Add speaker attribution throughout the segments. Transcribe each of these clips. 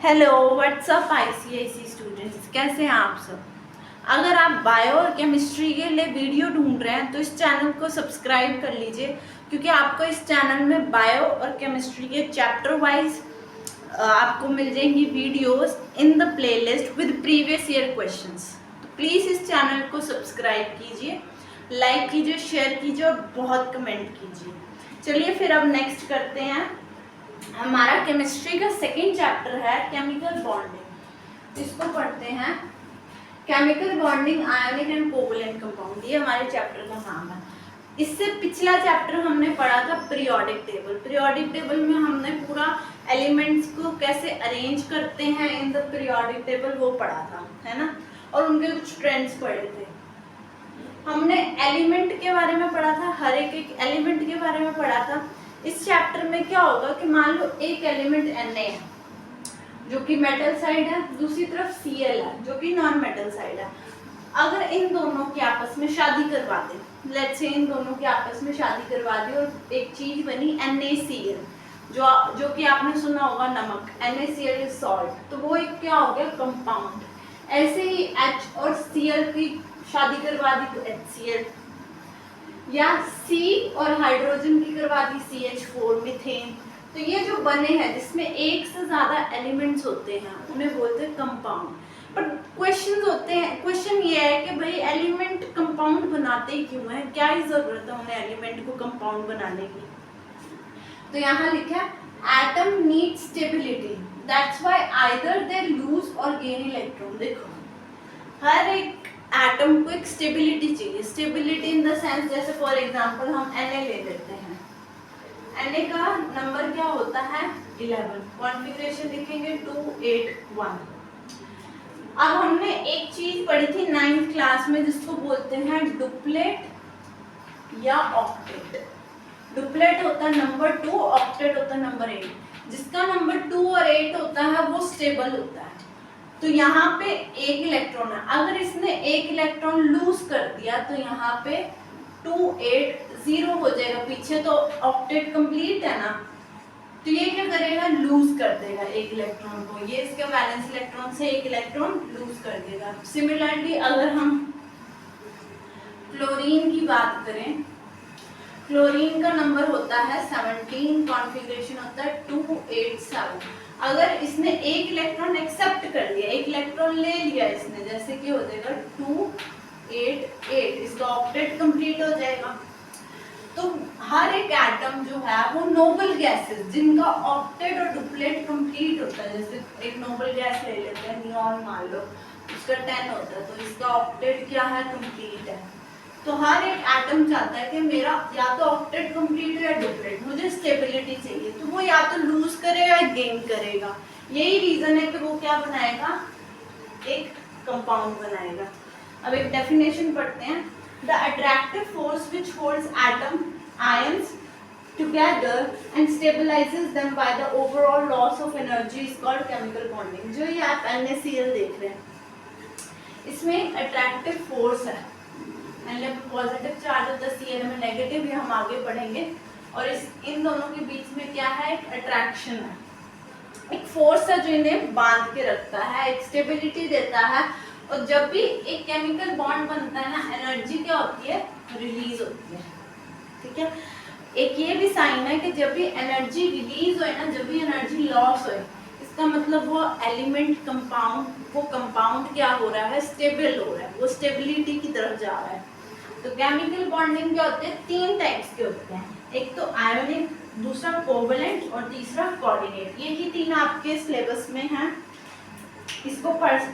Speaker 1: Hello what's up ICIC students, कैसे हैं आप सब। अगर आप बायो और केमिस्ट्री के लिए वीडियो ढूंढ रहे हैं तो इस चैनल को सब्सक्राइब कर लीजिए, क्योंकि आपको इस चैनल में बायो और केमिस्ट्री के चैप्टर वाइज आपको मिल जाएंगी videos in the playlist with previous year questions. तो प्लीज़ इस चैनल को सब्सक्राइब कीजिए, लाइक कीजिए, शेयर कीजिए और बहुत कमेंट कीजिए। चलिए फिर अब नेक्स्ट करते हैं। हमारा केमिस्ट्री का सेकेंड चैप्टर है केमिकल बॉन्डिंग। इसको पढ़ते हैं। Chemical bonding ionic and covalent compound, ये हमारे चैप्टर का नाम है। इससे पिछला चैप्टर हमने पढ़ा था पीरियोडिक टेबल। पीरियोडिक टेबल में हमने पूरा एलिमेंट्स को कैसे अरेंज करते हैं इन द पीरियोडिक टेबल वो पढ़ा था, है ना, और उनके कुछ ट्रेंड्स पढ़े थे। हमने एलिमेंट के बारे में पढ़ा था, हर एक एलिमेंट के बारे में पढ़ा था। इस चैप्टर में क्या होगा कि मान लो एक एलिमेंट Na है जो कि मेटल साइड है, दूसरी तरफ Cl है जो कि नॉन मेटल साइड है। अगर इन दोनों की आपस में शादी करवा दें, लेट्स से इन दोनों की आपस में शादी करवा दी और एक चीज बनी NaCl, जो कि आपने सुना होगा नमक, NaCl इज सॉल्ट, तो वो एक क्या हो गया, कंपाउंड। ऐसे ही H और Cl की शादी करवा दी तो HCl, या C और हाइड्रोजन की करवा दी CH4 मीथेन। तो ये जो बने हैं जिसमें एक से ज्यादा एलिमेंट्स होते हैं उन्हें बोलते हैं कंपाउंड। पर क्वेश्चन होते हैं, क्वेश्चन ये है कि भाई एलिमेंट कंपाउंड बनाते ही क्यों हैं, क्या ही जरूरत है उन्हें एलिमेंट को कंपाउंड बनाने की। तो यहाँ लिखा है atom need stability, that's why either they lose और गेन इलेक्ट्रॉन। देखो हर एक एटम को एक स्टेबिलिटी चाहिए। स्टेबिलिटी इन द सेंस, जैसे फॉर एग्जांपल हम Na ले लेते हैं। Na का नंबर क्या होता है 11, कॉन्फ़िगरेशन लिखेंगे 281। अब हमने एक चीज पढ़ी थी 9th क्लास में जिसको बोलते हैं डुप्लेट या ऑक्टेट। डुप्लेट होता है नंबर 2, ऑक्टेट होता है नंबर 8। जिसका नंबर 2 और 8 होता है वो स्टेबल होता है। तो यहाँ पे एक इलेक्ट्रॉन है, अगर इसने एक इलेक्ट्रॉन लूज कर दिया तो यहाँ पे 280 हो जाएगा पीछे, तो ऑक्टेट कंप्लीट है ना। तो ये क्या करेगा, लूज कर देगा एक इलेक्ट्रॉन को, ये इसका वैलेंस इलेक्ट्रॉन से एक इलेक्ट्रॉन लूज कर देगा। सिमिलरली अगर हम क्लोरीन की बात करें, क्लोरीन का नंबर होता है 17, कॉन्फ़िगरेशन होता है 287। अगर इसने एक इलेक्ट्रॉन एक्सेप्ट कर लिया, एक इलेक्ट्रॉन ले लिया इसने, जैसे कि हो जाएगा 288, इसका ऑक्टेट कंप्लीट हो जाएगा। तो हर एक एटम जो है वो नोबल गैसेस जिनका ऑक्टेट और डुप्लेट कंप्लीट होता है, जैसे एक नोबल गैस ले लेते हैं नियॉन, मान लो उसका 10 होता है, तो इसका ऑक्टेट क्या है, कंप्लीट है। तो हर एक एटम चाहता है कि मेरा या तो ऑक्टेट कंप्लीट हो या डुप्लेट, मुझे स्टेबिलिटी चाहिए, तो वो या तो लूज करेगा या गेन करेगा। यही रीजन है कि वो क्या बनाएगा, एक कंपाउंड बनाएगा। अब एक डेफिनेशन पढ़ते हैं। The attractive force which holds atom ions together and stabilises them by the overall loss of energy is called chemical bonding. जो ये आप NaCl देख रहे हैं, इसमें अट्रैक्टिव फोर्स है, मतलब पॉजिटिव चार्ज होता है Cl में, नेगेटिव, ये हम आगे पढ़ेंगे। और इन दोनों के बीच में क्या है, एक अट्रैक्शन है, एक फोर्स है जो इन्हें बांध के रखता है, एक स्टेबिलिटी देता है। और जब भी एक केमिकल बॉन्ड बनता है ना, एनर्जी क्या होती है, रिलीज होती है, ठीक है। एक ये भी साइन है कि जब भी एनर्जी रिलीज हो ना, जब भी एनर्जी लॉस हो, इसका मतलब वो एलिमेंट कंपाउंड, वो कंपाउंड क्या हो रहा है, स्टेबल हो रहा है, वो स्टेबिलिटी की तरफ जा रहा है। तो केमिकल बॉन्डिंग क्या होते हैं, 3 टाइप्स के होते हैं, एक तो आयोनिक, दूसरा कोवलेंट और तीसरा कोऑर्डिनेट। यही 3 आपके सिलेबस में हैं। इसको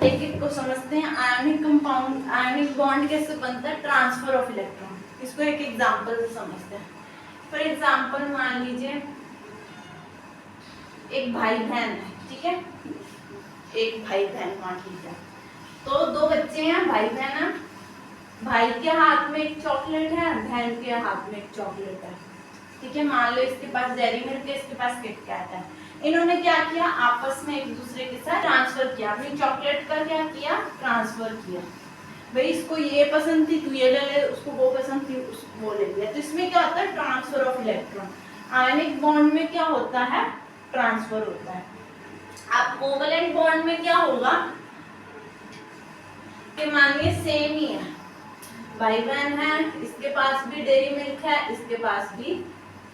Speaker 1: एक एक को समझते हैं। आयोनिक कंपाउंड, आयोनिक बॉन्ड कैसे बनता है, ट्रांसफर ऑफ इलेक्ट्रॉन। इसको एक एग्जांपल से समझते हैं। फॉर एग्जांपल मान लीजिए एक भाई बहन है, ठीक है, एक भाई बहन मान लीजिए, तो 2 बच्चे हैं, भाई बहन है। भाई के हाथ में एक चॉकलेट है, बहन के हाथ में एक चॉकलेट है, ठीक है। मान लो इसके पास डेयरी मिल्क है, इसके पास किटकैट है। इन्होंने क्या किया, आपस में एक दूसरे के साथ ट्रांसफर किया, अपनी चॉकलेट का क्या किया, ट्रांसफर किया। भाई इसको ये पसंद थी तो ये ले ले, उसको वो पसंद थी उसको वो ले लिया। तो इसमें क्या होता है, transfer of electron. Ionic bond में क्या होता है, ट्रांसफर होता है। आप कोवलेंट बॉन्ड में क्या होगा कि मानिए सेम ही है, भाई बहन है, इसके पास भी डेयरी मिल्क है, इसके पास भी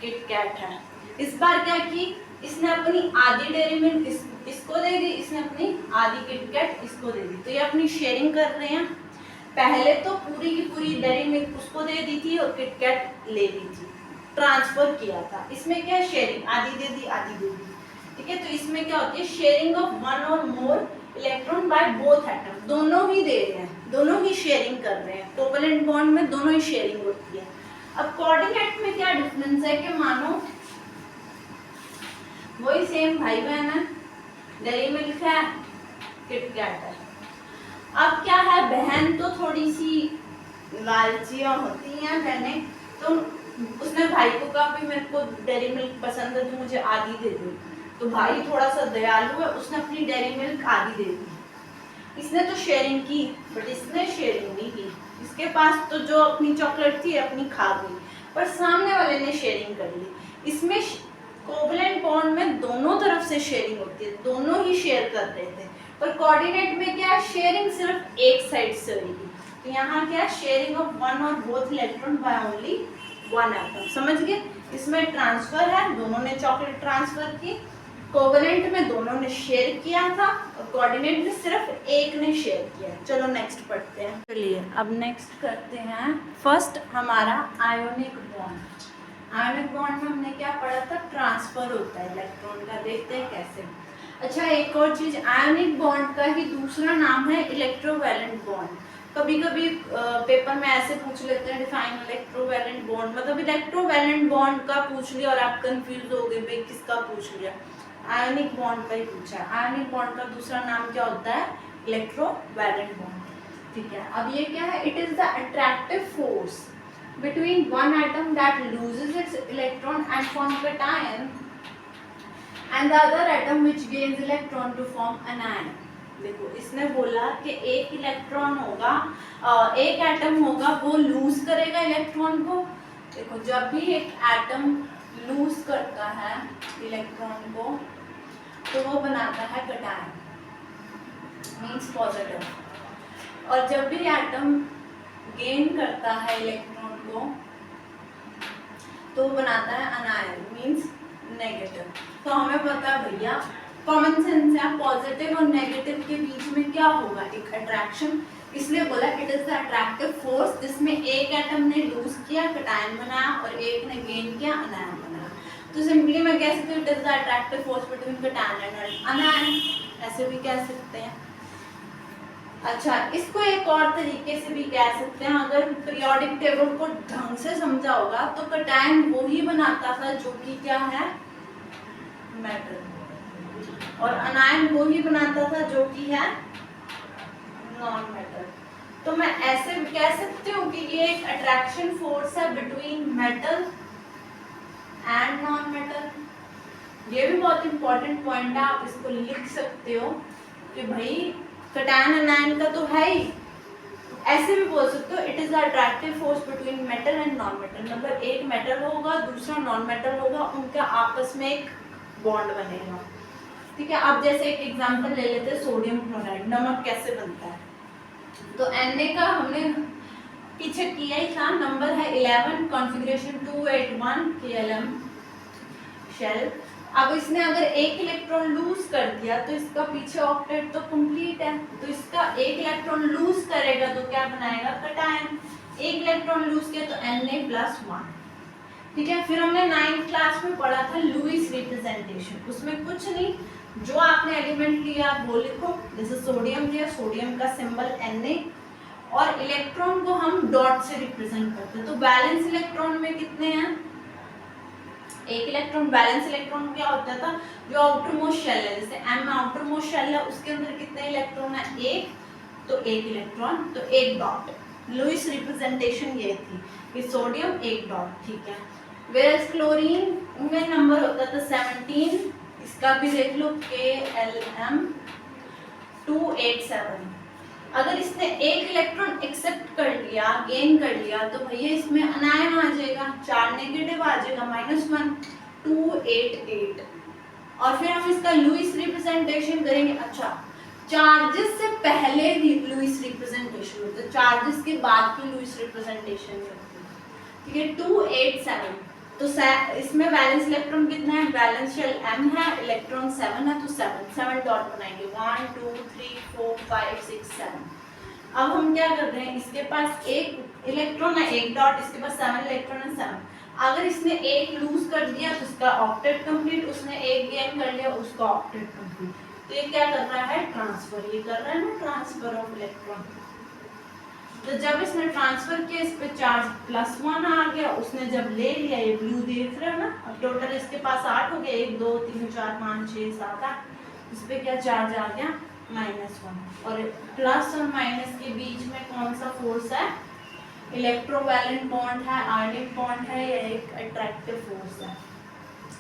Speaker 1: किटकैट है। इस बार क्या की, इसने अपनी आधी डेयरी मिल्क इसको दे दी, इसने अपनी आधी किटकैट इसको दे दी, तो ये अपनी शेयरिंग कर रहे हैं। पहले तो पूरी की पूरी डेयरी मिल्क उसको दे दी थी और किटकैट ले ली थी, ट्रांसफर किया था। इसमें क्या है, शेयरिंग, आधी दे दी आधी दे दी, ठीक है। तो इसमें क्या होती है, शेयरिंग ऑफ वन और more electron by both atom, दोनों ही दे रहे हैं, दोनों ही शेयरिंग कर रहे हैं। कोवलेंट बॉन्ड में दोनों ही शेयरिंग होती है। अब कोऑर्डिनेट में क्या डिफरेंस है कि मानो वही सेम भाई बहन है, डेयरी मिल्क है, किटकैट है। अब क्या है, बहन तो थोड़ी सी लालचियां होती हैं बहनें, तो उसने भाई को कहा भी मेरे को डेयरी मिल्क पसंद है तो मुझे आधी दे दो, तो भाई थोड़ा सा दयालु है, उसने अपनी डेयरी मिल्क आधी दे दी। इसने तो शेयरिंग की, बट इसने शेयरिंग नहीं की। इसके पास तो जो अपनी चॉकलेट थी अपनी खा गई, पर सामने वाले ने शेयरिंग कर ली। इसमें कोवलेंट बॉन्ड में दोनों तरफ से शेयरिंग होती है, दोनों ही शेयर कर रहे थे। पर कोऑर्डिनेट में क्या, शेयरिंग सिर्फ एक साइड से होगी। तो यहाँ क्या, शेयरिंग ऑफ वन और both electron by only one atom, समझ गए। इसमें ट्रांसफर है, दोनों ने चॉकलेट ट्रांसफर की। कोवलेंट में दोनों ने शेयर किया था और कोऑर्डिनेट में सिर्फ एक ने शेयर किया। चलो नेक्स्ट पढ़ते हैं। चलिए अब नेक्स्ट करते हैं। फर्स्ट हमारा आयोनिक बॉन्ड। आयोनिक बॉन्ड में हमने क्या पढ़ा था, ट्रांसफर होता है इलेक्ट्रॉन का, देखते हैं कैसे। अच्छा, एक और चीज, आयोनिक बॉन्ड का ही दूसरा नाम है इलेक्ट्रोवैलेंट बॉन्ड। कभी कभी पेपर में ऐसे पूछ लेते हैं, डिफाइन इलेक्ट्रोवैलेंट बॉन्ड, मतलब इलेक्ट्रोवैलेंट बॉन्ड का पूछ लिया और आप कंफ्यूज हो गए भाई किसका पूछ लिया, आयोनिक बॉन्ड का ही पूछा है। आयोनिक बॉन्ड का दूसरा नाम क्या होता है, इलेक्ट्रोवैलेंट बॉन्ड, ठीक है। अब ये क्या है, it is the attractive force between one atom that loses its electron and form cation and the other atom which gains electron to form anion। देखो इसने बोला कि एक इलेक्ट्रॉन होगा, एक एटम होगा वो लूज करेगा इलेक्ट्रॉन को। देखो जब भी एक एटम लूज करता है इलेक्ट्रॉन को तो वो बनाता है कैटायन, मींस पॉजिटिव, और जब भी एटम गेन करता है इलेक्ट्रॉन को तो बनाता है अनायन, मींस नेगेटिव। तो हमें पता है भैया, कॉमन सेंस है, पॉजिटिव और नेगेटिव के बीच में क्या होगा, एक अट्रैक्शन। इसलिए बोला it is the attractive force, जिसमें एक एटम ने लूज किया कैटायन बनाया और एक ने गेन किया अनायन बनाया। तो सिंपली मैं कह सकती हूँ it is the attractive force between cation and अनायन, ऐसे भी कह सकते हैं। अच्छा, इसको एक और तरीके से भी कह सकते हैं, अगर पीरियोडिक टेबल को ढंग से समझा होगा तो कैटायन वो ही बनाता था जो कि क्या है, मेटल, और अनायन वो ही बनाता था जो कि है नॉन मेटल। तो मैं ऐसे कह सकती हूँ कि ये एक अट्रैक्शन फोर्स है between metal and non metal. ये भी बहुत इंपॉर्टेंट पॉइंट है, आप इसको लिख सकते हो कि भाई कैटायन अनायन का तो है ही, ऐसे भी बोल सकते हो it is the attractive force between metal and non metal. मतलब एक मेटल होगा दूसरा नॉन मेटल होगा, उनका आपस में एक बॉन्ड बनेगा, ठीक है। अब जैसे एक एग्जांपल ले लेते हैं, सोडियम क्लोराइड, नमक कैसे बनता है। तो Na का हमने पीछे किया ही था, नंबर है 11, कॉन्फ़िगरेशन 281 KLM शेल। अब इसने अगर एक इलेक्ट्रॉन लूज कर दिया तो इसका पीछे ऑक्टेट तो कंप्लीट है, तो इसका एक इलेक्ट्रॉन लूज करेगा तो क्या बनाएगा, कैटायन। एक इलेक्ट्रॉन लूज किया तो Na+1, ठीक है। फिर हमने 9th क्लास में पढ़ा था लुईस रिप्रेजेंटेशन, उसमें कुछ नहीं, जो आपने एलिमेंट लिया वो लिखो। जैसे सोडियम लिया, सोडियम का सिंबल Na, और इलेक्ट्रॉन को हम डॉट से रिप्रेजेंट करते हैं। तो बैलेंस इलेक्ट्रॉन में कितने हैं, एक इलेक्ट्रॉन। बैलेंस इलेक्ट्रॉन क्या होता था, जो आउटर मोस्ट शेल है, जैसे M आउटर मोस्ट शेल है, उसके अंदर कितने इलेक्ट्रॉन है, एक, तो एक इलेक्ट्रॉन, तो एक डॉट। लुईस रिप्रेजेंटेशन ये थी कि सोडियम एक डॉट, ठीक है। वेरस क्लोरीन में नंबर होता था 17, इसका भी देख लो KLM 287। अगर इसने एक इलेक्ट्रॉन एक्सेप्ट कर लिया, गेन कर लिया, तो भैया इसमें अनायन आ जाएगा, 4 नेगेटिव आ जाएगा, -1, 288, और फिर हम इसका लुईस रिप्रेजेंटेशन करेंगे। अच्छा, चार्जेस से पहले लुईस रिप्रेजेंटेशन होता है, चार्जेस के बाद की लुईस रिप्रेजेंटेशन होती है। ठीक है, 287। तो इसमें वैलेंस इलेक्ट्रॉन कितना है, वैलेंस शेल m है, इलेक्ट्रॉन 7 है, तो 7 डॉट बनाएंगे, 1 2 3 4 5 6 7। अब हम क्या कर रहे हैं, इसके पास एक इलेक्ट्रॉन है, एक डॉट, इसके पास 7 इलेक्ट्रॉन है, 7। अगर इसने एक लूज कर दिया तो उसका ऑक्टेट कंप्लीट, उसने एक गेन कर लिया उसका ऑक्टेट कंप्लीट। तो ये क्या कर रहा है, ट्रांसफर, ये कर रहा है ना ट्रांसफर ऑफ इलेक्ट्रॉन। तो जब इसने ट्रांसफर किया, इस पे चार्ज +1 आ गया, उसने जब ले लिया, ये ब्लू देख रहे हो ना, अब टोटल इसके पास 8 हो गया, 1 2 3 4 5 6 7 8, इस पे क्या चार्ज आ गया, -1। और प्लस और माइनस के बीच में कौन सा फोर्स है, इलेक्ट्रोवैलेंट बॉन्ड है, आयनिक बॉन्ड है, या एक अट्रैक्टिव फोर्स है।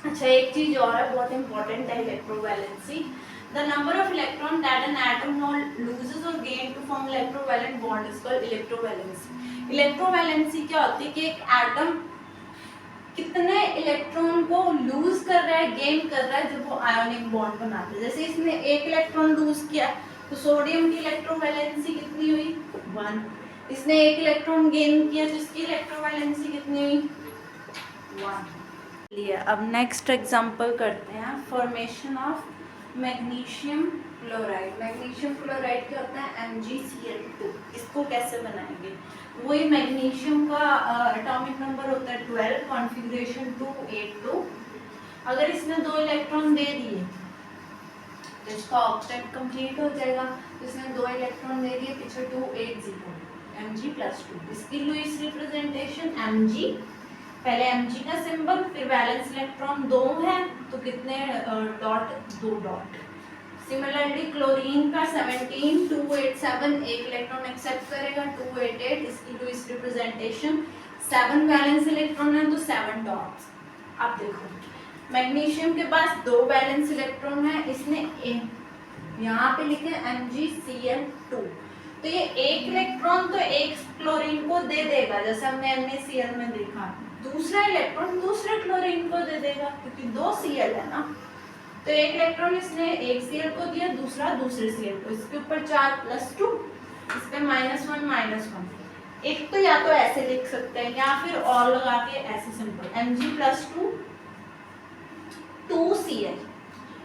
Speaker 1: अच्छा, एक चीज और है बहुत इंपॉर्टेंट है, electrovalency. The number of electron that an atom loses or gain to form electrovalent bond is called electrovalency. Electrovalency क्या होती है कि एक एटम कितने इलेक्ट्रॉन को लूज कर रहा है, गेन कर रहा है जब वो आयोनिक बॉन्ड बनाते हैं। जैसे इसने एक इलेक्ट्रॉन लूज किया तो सोडियम की इलेक्ट्रोवैलेंसी कितनी हुई, 1। इसने एक इलेक्ट्रॉन गेन किया तो इसकी इलेक्ट्रोवैलेंसी कितनी हुई, 1। लिए अब नेक्स्ट एग्जांपल करते हैं, formation of magnesium chloride. Magnesium chloride क्या होता है, MgCl2। इसको कैसे बनाएंगे, वही मैग्नीशियम का एटॉमिक नंबर होता है 12, कॉन्फ़िगरेशन 282। अगर इसने 2 इलेक्ट्रॉन दे दिए तो इसका ऑक्टेट कंप्लीट हो जाएगा। तो इसने 2 इलेक्ट्रॉन दे दिए, पीछे 280, Mg+2। इसकी लुईस रिप्रेजेंटेशन Mg, पहले Mg का सिंबल, फिर वैलेंस इलेक्ट्रॉन 2 है तो कितने डॉट, 2 डॉट। सिमिलरली क्लोरीन का 17 287, एक इलेक्ट्रॉन एक्सेप्ट करेगा, 288, इसकी लुईस रिप्रेजेंटेशन 7 वैलेंस इलेक्ट्रॉन है तो 7 डॉट्स। अब देखो मैग्नीशियम के पास 2 वैलेंस इलेक्ट्रॉन है, इसने यहाँ पे लिखे MgCl2, तो ये एक इलेक्ट्रॉन तो एक क्लोरीन को दे देगा, जैसे हमने NaCl में देखा। दूसरा इलेक्ट्रॉन दूसरे क्लोरीन को दे देगा, क्योंकि 2 Cl है ना। तो एक इलेक्ट्रॉन इसने एक Cl को दिया, दूसरा दूसरे Cl को, इसके ऊपर 4 +2, इस पे -1 एक तो या तो ऐसे लिख सकते हैं या फिर और लगा के ऐसे सिंपल, Mg+2 2Cl,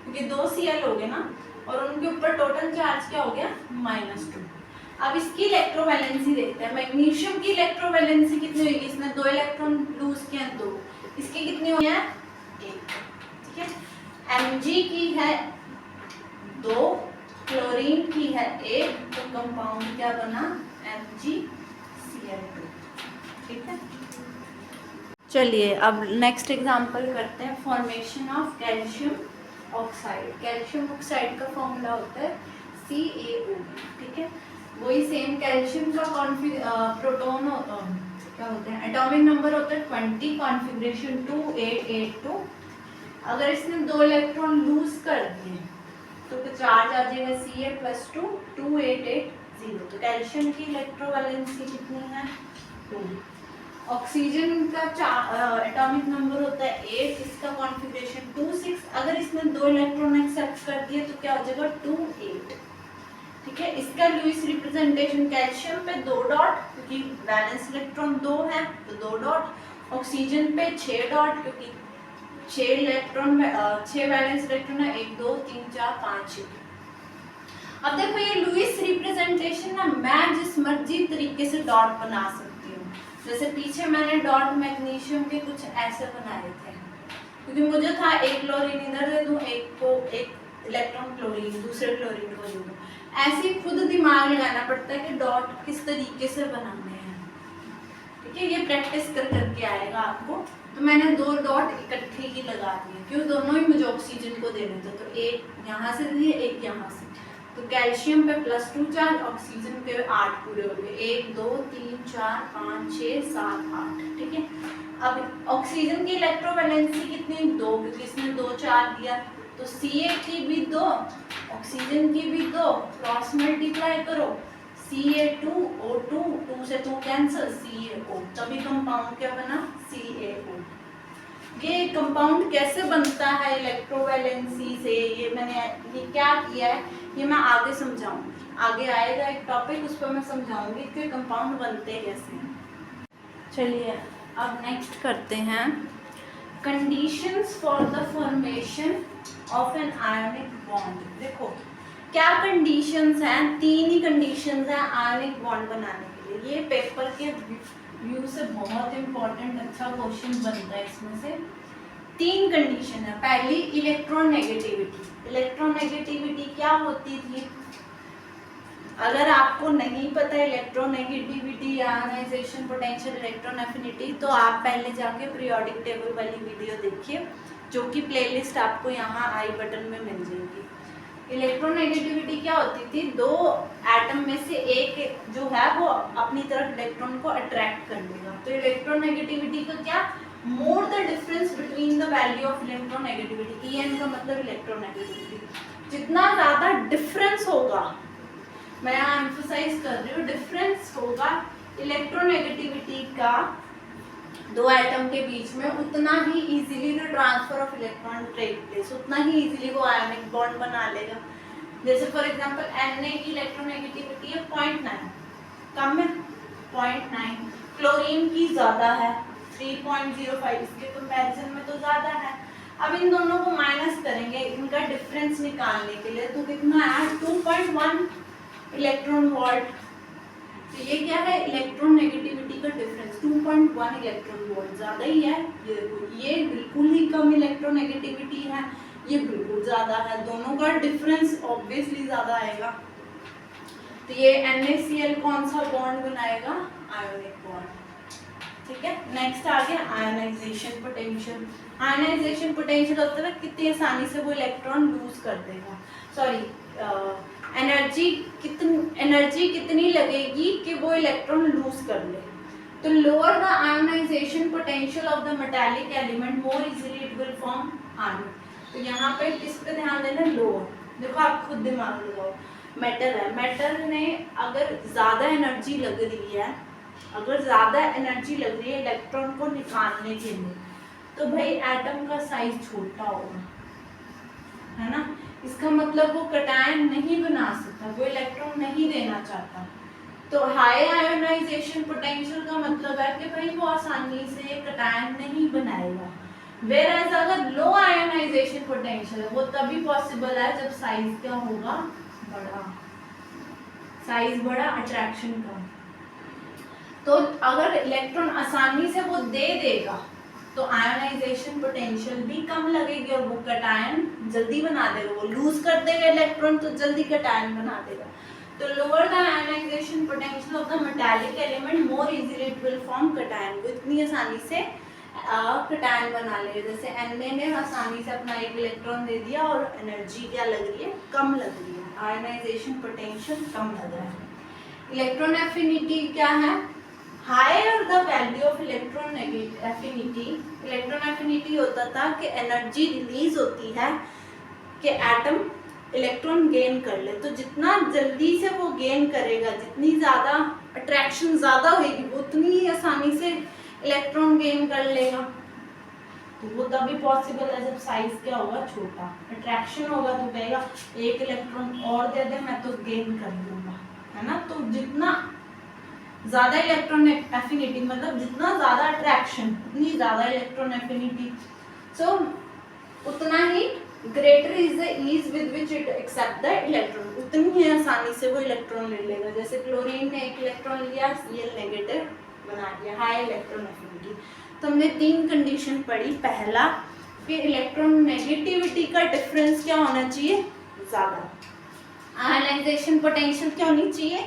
Speaker 1: क्योंकि 2 Cl हो गए ना, और उनके ऊपर टोटल चार्ज क्या हो गया, -2। अब इसकी इलेक्ट्रोवैलेंसी देखते हैं। मैग्नीशियम की इलेक्ट्रोवैलेंसी कितनी होगी, इसने 2 इलेक्ट्रॉन लूज किए, 2, इसकी कितनी हुई है, 1। ठीक है, Mg की है 2, क्लोरीन की है 1, तो कंपाउंड क्या बना, MgCl2। ठीक है, चलिए अब नेक्स्ट एग्जांपल करते हैं, formation of calcium oxide. Calcium oxide का फॉर्मूला होता है CaO। ठीक है, वही सेम कैल्शियम का प्रोटॉन क्या होते हैं, एटॉमिक नंबर होता है 20, कॉन्फ़िगरेशन 2882। अगर इसने 2 इलेक्ट्रॉन लूज कर दिए तो चार्ज आ जाएगा Ca+2 2880। तो कैल्शियम की इलेक्ट्रोवैलेंसी कितनी है, 2। ऑक्सीजन का एटॉमिक नंबर होता है 8, इसका कॉन्फ़िगरेशन 26। अगर इसने 2 इलेक्ट्रॉन एक्सेप्ट कर दिए तो क्या हो जाएगा, 28। ठीक है, इसका लुईस रिप्रेजेंटेशन कैल्शियम पे 2 डॉट, क्योंकि वैलेंस इलेक्ट्रॉन 2 है तो 2 डॉट। ऑक्सीजन पे 6 डॉट, क्योंकि 6 इलेक्ट्रॉन में 6 वैलेंस इलेक्ट्रॉन है, 1 2 3 4 5 6। अब देखो ये लुईस रिप्रेजेंटेशन ना मैं जिस मर्जी तरीके से डॉट बना सकती हूँ। जैसे पीछे मैंने डॉट मैग्नीशियम के कुछ ऐसे बनाए थे, क्योंकि मुझे था एक क्लोरीन इधर दे दूँ, एक को एक इलेक्ट्रॉन क्लोरीन दूसरे क्लोरीन को दे दूँ। ऐसे खुद दिमाग लगाना पड़ता है कि डॉट किस तरीके से बनाने हैं। ठीक है, ये प्रैक्टिस कर करके आएगा आपको। तो मैंने 2 डॉट इकट्ठे ही लगा दिए, क्यों, दोनों ही मुझे ऑक्सीजन को देने थे, तो एक यहाँ से दिए, एक यहाँ से। तो कैल्शियम पे +2 चार्ज, ऑक्सीजन पे 8 पूरे हो गए, 1 2 3 4 5 6 7 8। ठीक है, अब ऑक्सीजन की इलेक्ट्रोवैलेंसी कितनी, 2, क्योंकि इसने 2 चार्ज दिया, तो Ca की भी 2, ऑक्सीजन की भी 2, क्रॉस मल्टीप्लाई करो, Ca2O2, 2 से 2 कैंसिल, CaO, तभी कंपाउंड क्या बना, CaO। ये कंपाउंड कैसे बनता है इलेक्ट्रोवैलेंसी से, ये मैंने ये क्या किया है ये मैं आगे समझाऊंगी। आगे आएगा एक टॉपिक, उस पर मैं समझाऊंगी कि कंपाउंड बनते कैसे हैं। चलिए अब नेक्स्ट करते हैं conditions for the formation of an ionic bond. देखो क्या कंडीशंस हैं, 3 ही कंडीशंस हैं आयोनिक बॉन्ड बनाने के लिए। ये पेपर के व्यू से बहुत इंपॉर्टेंट अच्छा क्वेश्चन बनता है। इसमें से 3 कंडीशन है। पहली इलेक्ट्रोनेगेटिविटी। इलेक्ट्रोनेगेटिविटी क्या होती थी, अगर आपको नहीं पता electronegativity, ionization potential, electron affinity, तो आप पहले जाके पीरियोडिक टेबल वाली वीडियो देखिए, जो कि प्लेलिस्ट आपको यहाँ आई बटन में मिल जाएगी। इलेक्ट्रोनेगेटिविटी क्या होती थी, 2 एटम में से एक जो है वो अपनी तरफ इलेक्ट्रॉन को अट्रैक्ट कर लेगा। तो इलेक्ट्रोनेगेटिविटी का क्या, more the difference between the value of electronegativity. EN का मतलब इलेक्ट्रोनेगेटिविटी। जितना ज़्यादा डिफरेंस होगा, मैं यहाँ एम्फसाइज कर रही हूँ, डिफरेंस होगा इलेक्ट्रोनेगेटिविटी का 2 एटम के बीच में, उतना ही easily the transfer of electron take place, उतना ही इजीली वो आयोनिक बॉन्ड बना लेगा। जैसे फॉर एग्जांपल Na की इलेक्ट्रोनेगेटिविटी है 0.9, कम है 0.9, क्लोरीन की ज़्यादा है 3.05, इसके कंपैरिजन में तो ज़्यादा है। अब इन दोनों को माइनस करेंगे इनका डिफरेंस निकालने के लिए, तो कितना है 2.1 इलेक्ट्रॉन वोल्ट। तो ये क्या है, इलेक्ट्रॉन नेगेटिविटी का डिफरेंस 2.1 इलेक्ट्रॉन वोल्ट, ज़्यादा ही है। ये बिल्कुल ही कम इलेक्ट्रॉन नेगेटिविटी है, ये बिल्कुल ज़्यादा है, दोनों का डिफरेंस ऑब्वियसली ज़्यादा आएगा। तो ये NaCl कौन सा बॉन्ड बनाएगा, आयोनिक बॉन्ड। ठीक है, नेक्स्ट आ गया आयोनाइजेशन पोटेंशियल। आयोनाइजेशन पोटेंशियल होता है कितनी आसानी से वो इलेक्ट्रॉन लूज कर देगा, सॉरी एनर्जी कितनी लगेगी कि वो इलेक्ट्रॉन लूज कर ले। तो lower the ionization potential of the metallic element more easily it will form ion. तो यहाँ पे किस पे ध्यान देना, लोअर। देखो आप खुद दिमाग लगाओ, मेटल है, मेटल में अगर ज़्यादा एनर्जी लग रही है, अगर ज़्यादा एनर्जी लग रही है इलेक्ट्रॉन को निकालने के लिए, तो भाई एटम का साइज छोटा होगा, है ना। इसका मतलब वो कटायन नहीं बना सकता, वो इलेक्ट्रॉन नहीं देना चाहता। तो हाई आयोनाइजेशन पोटेंशियल का मतलब है कि भाई वो आसानी से कटायन नहीं बनाएगा। वेयरएज अगर लो आयोनाइजेशन पोटेंशियल है वो तभी पॉसिबल है जब साइज क्या होगा, बड़ा, साइज बड़ा, अट्रैक्शन कम। तो अगर इलेक्ट्रॉन आसानी से वो दे देगा तो आयोनाइजेशन पोटेंशियल भी कम लगेगी और वो कटायन जल्दी बना देगा, वो लूज कर देगा इलेक्ट्रॉन तो जल्दी कटायन बना देगा। तो lower the ionization potential of the metallic element more easily it will form cation, वो इतनी आसानी से कटायन बना लेगा। जैसे Na ने आसानी से अपना एक इलेक्ट्रॉन दे दिया और एनर्जी क्या लग रही है, कम लग रही है, आयोनाइजेशन पोटेंशियल कम लग रहा है। इलेक्ट्रॉन एफिनिटी क्या है, higher the value of electron affinity. Electron affinity होता था कि एनर्जी रिलीज होती है कि एटम इलेक्ट्रॉन गेन कर ले, तो जितना जल्दी से वो गेन करेगा, जितनी ज़्यादा अट्रैक्शन ज़्यादा होगी उतनी ही आसानी से इलेक्ट्रॉन गेन कर लेगा। तो वो तभी पॉसिबल है जब साइज क्या होगा, छोटा, अट्रैक्शन होगा तो कहेगा एक इलेक्ट्रॉन और दे दे मैं तो गेन कर लूँगा, है ना। तो जितना ज़्यादा इलेक्ट्रॉन एफिनिटी मतलब जितना ज़्यादा अट्रैक्शन उतनी ज़्यादा इलेक्ट्रॉन एफिनिटी, सो उतना ही greater is the ease with which it accept the electron, उतनी ही आसानी से वो इलेक्ट्रॉन ले लेगा। जैसे क्लोरीन ने एक इलेक्ट्रॉन लिया, Cl नेगेटिव बना दिया, हाई इलेक्ट्रॉन एफिनिटी। तो हमने 3 कंडीशन पढ़ी। पहला कि इलेक्ट्रॉन नेगेटिविटी का डिफरेंस क्या होना चाहिए, ज़्यादा, आयोनाइजेशन पोटेंशियल क्या होनी चाहिए,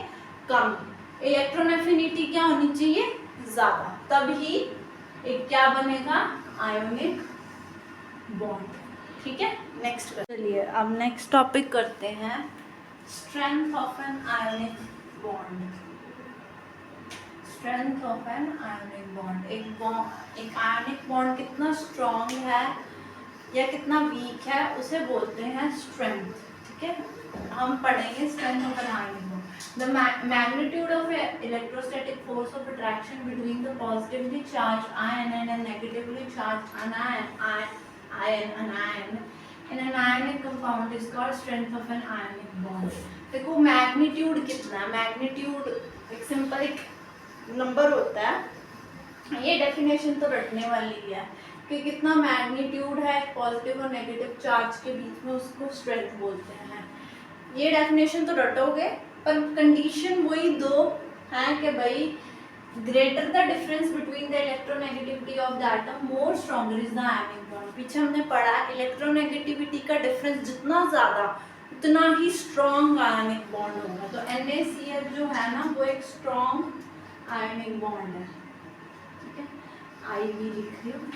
Speaker 1: कम, इलेक्ट्रॉन एफिनिटी क्या होनी चाहिए, ज़्यादा, तभी एक क्या बनेगा, आयोनिक बॉन्ड। ठीक है, नेक्स्ट चलिए अब नेक्स्ट टॉपिक करते हैं, strength of an ionic bond. Strength of an ionic bond, एक आयोनिक बॉन्ड कितना स्ट्रॉन्ग है या कितना वीक है उसे बोलते हैं स्ट्रेंथ। ठीक है, हम पढ़ेंगे strength of an ionic bond. The magnitude of electrostatic force of attraction between the positively charged ion and a negatively charged anion in an ionic compound is called strength of an ionic bond. देखो magnitude कितना है, magnitude एक simple एक number होता है, ये definition तो रटने वाली है कि कितना मैग्नीट्यूड है पॉजिटिव और नेगेटिव चार्ज के बीच में, उसको स्ट्रेंथ बोलते हैं। ये डेफिनेशन तो रटोगे, पर कंडीशन वही दो हैं कि भाई greater the difference between the electronegativity of the atom more stronger is the ionic bond. पीछे हमने पढ़ा इलेक्ट्रोनेगेटिविटी का डिफरेंस जितना ज़्यादा उतना ही स्ट्रॉन्ग आयनिक बॉन्ड होगा। तो NaCl जो है ना वो एक स्ट्रॉन्ग आयनिक बॉन्ड है, ठीक है, IV लिख रही हूँ।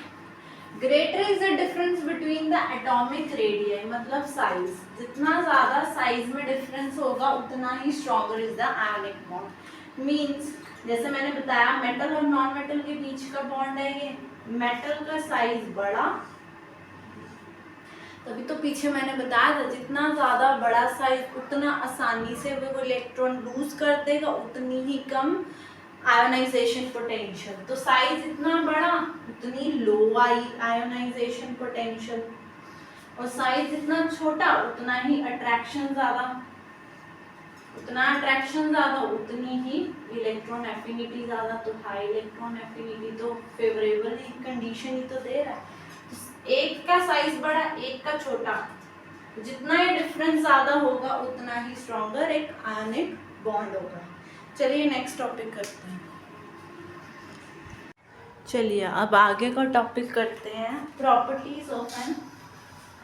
Speaker 1: Greater is the difference between the atomic radius, मतलब साइज, जितना ज़्यादा साइज में डिफरेंस होगा उतना ही stronger is the ionic bond. Means जैसे मैंने बताया मेटल और नॉन मेटल के बीच का बॉन्ड है ये, मेटल का साइज बड़ा, तभी तो पीछे मैंने बताया था जितना ज़्यादा बड़ा साइज उतना आसानी से वो इलेक्ट्रॉन लूज कर देगा, उतनी ही कम आयोनाइजेशन पोटेंशियल। तो साइज इतना बड़ा उतनी लो आयोनाइजेशन पोटेंशियल, और साइज इतना छोटा उतना ही अट्रैक्शन ज़्यादा, उतना अट्रैक्शन ज़्यादा उतनी ही इलेक्ट्रॉन एफिनिटी ज़्यादा। तो हाई इलेक्ट्रॉन एफिनिटी तो फेवरेबल कंडीशन ही तो दे रहा है। तो एक का साइज बड़ा एक का छोटा, जितना ये डिफरेंस ज़्यादा होगा उतना ही स्ट्रॉन्गर एक आयनिक बॉन्ड होगा। चलिए नेक्स्ट टॉपिक करते हैं। चलिए अब आगे का टॉपिक करते हैं, properties of an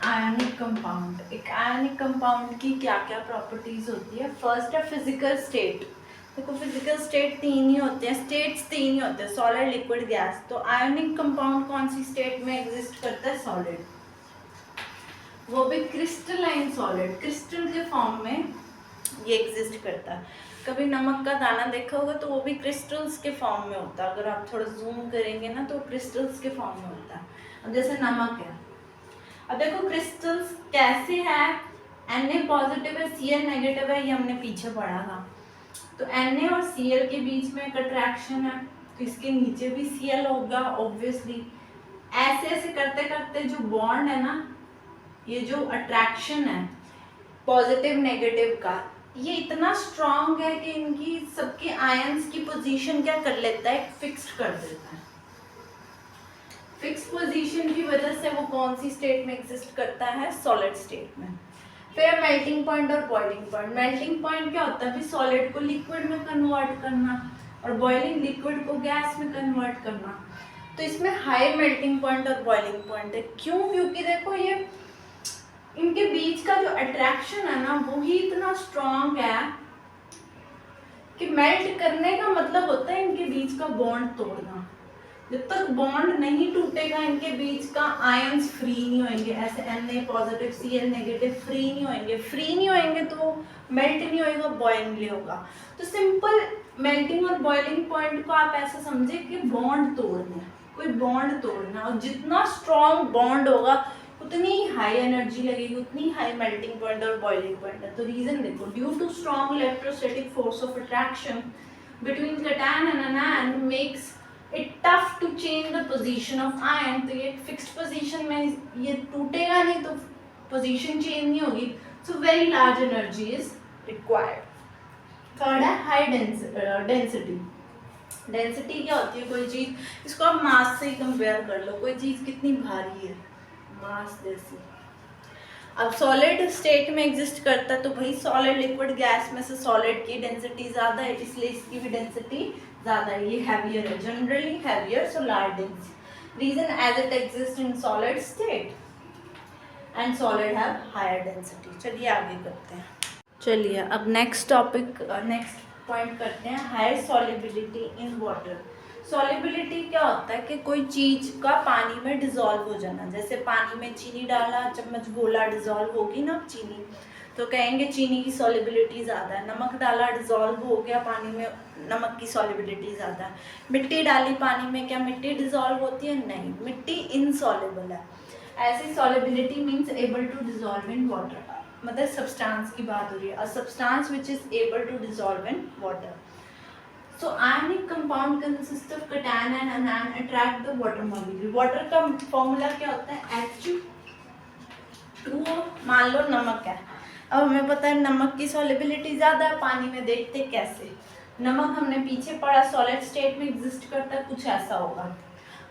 Speaker 1: ionic compound. एक आयनिक कंपाउंड की क्या क्या प्रॉपर्टीज होती है। फर्स्ट है फिजिकल स्टेट। देखो फिजिकल स्टेट तीन ही होते हैं, स्टेट्स तीन ही होते हैं, सॉलिड लिक्विड गैस। तो आयनिक कंपाउंड कौन सी स्टेट में एग्जिस्ट करता है, सॉलिड, वो भी क्रिस्टलाइन सॉलिड, क्रिस्टल के फॉर्म में ये एग्जिस्ट करता है। कभी नमक का दाना देखा होगा तो वो भी क्रिस्टल्स के फॉर्म में होता है, अगर आप थोड़ा जूम करेंगे ना तो क्रिस्टल्स के फॉर्म में होता है। अब जैसे नमक है, अब देखो क्रिस्टल्स कैसे है, Na पॉजिटिव है Cl नेगेटिव है, ये हमने पीछे पढ़ा था। तो Na और Cl के बीच में एक अट्रैक्शन है, तो इसके नीचे भी Cl होगा ऑब्वियसली। ऐसे ऐसे करते करते जो बॉन्ड है ना, ये जो अट्रैक्शन है पॉजिटिव नेगेटिव का, ये इतना स्ट्रॉन्ग है कि इनकी सबके आयंस की पोजीशन क्या कर लेता है, फिक्स्ड कर देता है। फिक्स पोजीशन की वजह से वो कौन सी स्टेट में एग्जिस्ट करता है, सॉलिड स्टेट में। फिर मेल्टिंग पॉइंट और बॉइलिंग पॉइंट। मेल्टिंग पॉइंट क्या होता है, सॉलिड को लिक्विड में कन्वर्ट करना, और बॉइलिंग लिक्विड को गैस में कन्वर्ट करना। तो इसमें हाई मेल्टिंग पॉइंट और बॉइलिंग पॉइंट है। क्यों, क्योंकि देखो ये इनके बीच का जो अट्रैक्शन है ना वो ही इतना स्ट्रॉन्ग है कि मेल्ट करने का मतलब होता है इनके बीच का बॉन्ड तोड़ना। जब तक बॉन्ड नहीं टूटेगा इनके बीच का आयंस फ्री नहीं होंगे, ऐसे Na positive Cl negative free नहीं होंगे तो मेल्ट नहीं होएगा, बॉइल नहीं होगा। तो सिंपल मेल्टिंग और बॉइलिंग पॉइंट को आप ऐसा समझे कि बॉन्ड तोड़ना, कोई बॉन्ड तोड़ना, और जितना स्ट्रॉन्ग बॉन्ड होगा उतनी हाई एनर्जी लगेगी, उतनी हाई मेल्टिंग पॉइंट और बॉइलिंग पॉइंट है। तो रीजन देखो, due to strong electrostatic force of attraction between cation and anion makes it tough to change the position of ion. तो ये फिक्स्ड पोजीशन में ये टूटेगा नहीं तो पोजीशन चेंज नहीं होगी, so very large energy is required. Third है हाई डेंसिटी। डेंसिटी क्या होती है, कोई चीज़, इसको आप मास से ही कंपेयर कर लो, कोई चीज़ कितनी भारी है, मास जैसी। अब सॉलिड स्टेट में एग्जिस्ट करता है तो भाई सॉलिड लिक्विड गैस में से सॉलिड की डेंसिटी ज़्यादा है, इसलिए इसकी भी डेंसिटी ज़्यादा है, ये हैवियर है, generally heavier, so large density. Reason as it exist in solid state and solid have higher density. चलिए आगे करते हैं। चलिए अब नेक्स्ट टॉपिक, नेक्स्ट पॉइंट करते हैं, higher solubility in water. Solubility क्या होता है कि कोई चीज़ का पानी में डिज़ोल्व हो जाना। जैसे पानी में चीनी डाला, चम्मच गोला, डिज़ोल्व होगी ना चीनी, तो कहेंगे चीनी की सॉलिबिलिटी ज़्यादा है। नमक डाला, डिज़ोल्व हो गया पानी में, नमक की सॉलिबिलिटी ज़्यादा है। मिट्टी डाली पानी में, क्या मिट्टी डिज़ोल्व होती है, नहीं, मिट्टी इनसॉल्युबल है। ऐसी solubility means able to dissolve in water. मतलब सब्सटेंस की बात हो रही है, a substance which is able to dissolve in water. So ionic compound consists of cation and anion attract the water molecule. Water का formula क्या होता है? H2O। मान लो नमक है, अब हमें पता है नमक की सॉलिबिलिटी ज़्यादा है पानी में, देखते कैसे। नमक हमने पीछे पढ़ा सॉलिड स्टेट में एग्जिस्ट करता है, कुछ ऐसा होगा,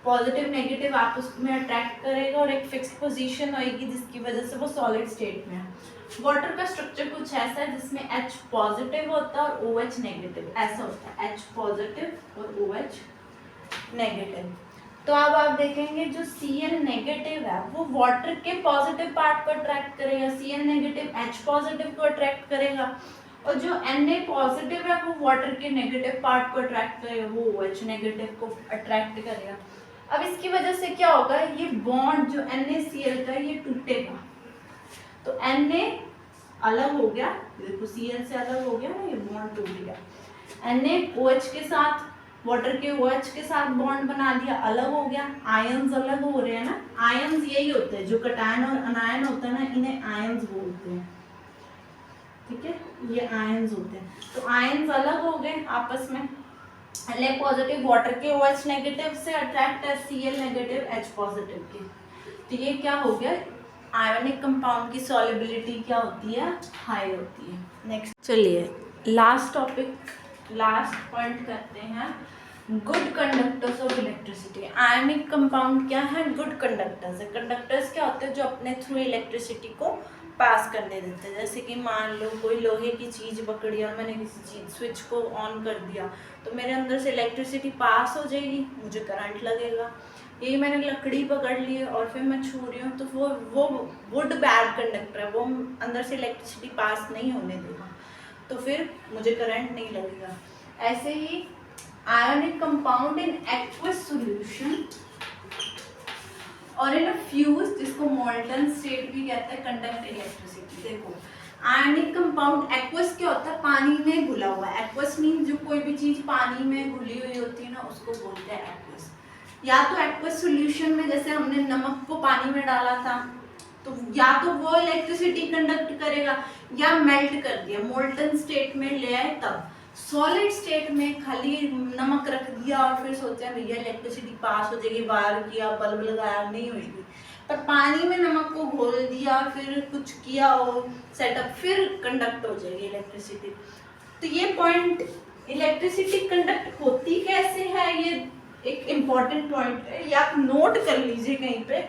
Speaker 1: पॉजिटिव नेगेटिव आपस में अट्रैक्ट करेगा और एक फिक्स पोजीशन होगी जिसकी वजह से वो सॉलिड स्टेट में है। वाटर का स्ट्रक्चर कुछ ऐसा है जिसमें H पॉजिटिव होता है और OH नेगेटिव, ऐसा होता है, H पॉजिटिव और OH नेगेटिव। तो अब आप देखेंगे जो Cl नेगेटिव है वो वाटर के पॉजिटिव पार्ट को अट्रैक्ट करेगा, Cl नेगेटिव H पॉजिटिव को अट्रैक्ट करेगा, और जो Na पॉजिटिव है वो वाटर के नेगेटिव पार्ट को अट्रैक्ट करेगा, वो OH नेगेटिव को अट्रैक्ट करेगा। अब इसकी वजह से क्या होगा, ये बॉन्ड जो NaCl का ये टूटेगा, तो Na अलग हो गया, देखो Cl से अलग हो गया ना, ये बॉन्ड टूट गया। Na OH के साथ, वाटर के OH के साथ बॉन्ड बना दिया, अलग हो गया, आयंस अलग हो रहे हैं ना। आयंस यही होते हैं, जो कटायन और अनायन होता है ना, इन्हें आयंस बोलते हैं, ठीक है, ये आयंस होते हैं। तो आयंस अलग हो गए आपस में, Na पॉजिटिव वाटर के OH नेगेटिव से अट्रैक्ट है Cl नेगेटिव H पॉजिटिव के, तो ये क्या हो गया, आयोनिक कंपाउंड की सॉलिबिलिटी क्या होती है, हाई होती है। नेक्स्ट चलिए लास्ट टॉपिक, लास्ट पॉइंट करते हैं, good conductors of electricity. Ionic compound क्या है, गुड कंडक्टर्स है। कंडक्टर्स क्या होते हैं, जो अपने थ्रू इलेक्ट्रिसिटी को पास करने देते हैं। जैसे कि मान लो कोई लोहे की चीज़ पकड़ी और मैंने किसी चीज़ स्विच को ऑन कर दिया, तो मेरे अंदर से इलेक्ट्रिसिटी पास हो जाएगी, मुझे करंट लगेगा। यही मैंने लकड़ी पकड़ ली है और फिर मैं छू रही हूँ, तो वो वुड बैड कंडक्टर है, वो अंदर से इलेक्ट्रिसिटी पास नहीं होने देगा, तो फिर मुझे करंट नहीं लगेगा। ऐसे ही ionic compound in aqueous solution और इन फ्यूज, जिसको मोल्टन स्टेट भी कहते हैं, कंडक्ट इलेक्ट्रिसिटी। देखो आयोनिक कंपाउंड एक्वस क्या होता है, पानी में घुला हुआ है। एक्वस मीन जो कोई भी चीज़ पानी में घुली हुई होती है ना, उसको बोलते हैं एक्वस। या तो एक्वस सॉल्यूशन में, जैसे हमने नमक को पानी में डाला था, तो या तो वो इलेक्ट्रिसिटी कंडक्ट करेगा, या मेल्ट कर दिया, मोल्टन स्टेट में ले आए तब। सॉलिड स्टेट में खाली नमक रख दिया और फिर सोचा भैया इलेक्ट्रिसिटी पास हो जाएगी, वायर किया, बल्ब लगाया, नहीं होगी। पर पानी में नमक को घोल दिया, फिर कुछ किया हो सेटअप, फिर कंडक्ट हो जाएगी इलेक्ट्रिसिटी। तो ये पॉइंट, इलेक्ट्रिसिटी कंडक्ट होती कैसे है, ये एक इम्पॉर्टेंट पॉइंट है, ये आप नोट कर लीजिए कहीं पे।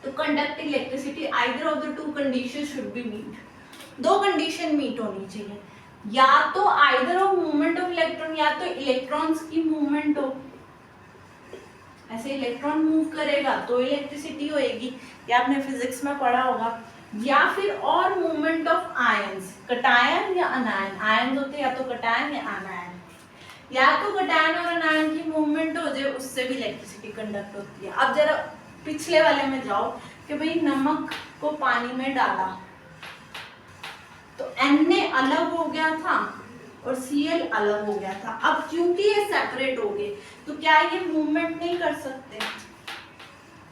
Speaker 1: तो conduct electricity either of the two condition should be meet. दो कंडीशन मीट होनी चाहिए, या तो either of movement of electron, या तो इलेक्ट्रॉन्स की मूवमेंट हो, ऐसे इलेक्ट्रॉन मूव करेगा तो इलेक्ट्रिसिटी होएगी, या आपने फिजिक्स में पढ़ा होगा, या फिर और मूवमेंट ऑफ आयंस, कटायन या अनायन। आयन होते या तो कटायन या अनायन, या तो कटायन और अनायन की मूवमेंट हो जाए, उससे भी इलेक्ट्रिसिटी कंडक्ट होती है। अब जरा पिछले वाले में जाओ कि भाई नमक को पानी में डाला तो Na अलग हो गया था और Cl अलग हो गया था। अब क्योंकि ये सेपरेट हो गए, तो क्या ये मूवमेंट नहीं कर सकते,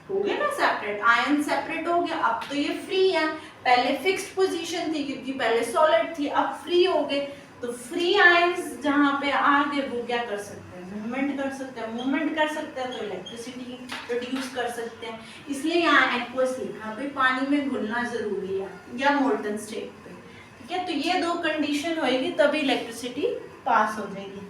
Speaker 1: हो गए ना सेपरेट, आयन सेपरेट हो गया, अब तो ये फ्री है। पहले फिक्स्ड पोजीशन थी क्योंकि पहले सॉलिड थी, अब फ्री हो गए, तो फ्री आयंस जहाँ पे आ गए वो क्या कर सकते हैं, मूवमेंट कर सकते हैं। मूवमेंट कर सकते हैं तो इलेक्ट्रिसिटी प्रोड्यूस कर सकते हैं, इसलिए यहाँ एक्वस लिखा, भाई पानी में घुलना जरूरी है या मोल्टन स्टेट पे, ठीक है। तो ये दो कंडीशन होएगी तभी इलेक्ट्रिसिटी पास हो जाएगी।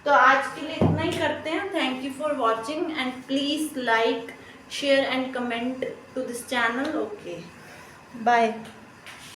Speaker 1: तो आज के लिए इतना ही करते हैं। Thank you for watching and please like, share and comment to this channel. Okay, bye.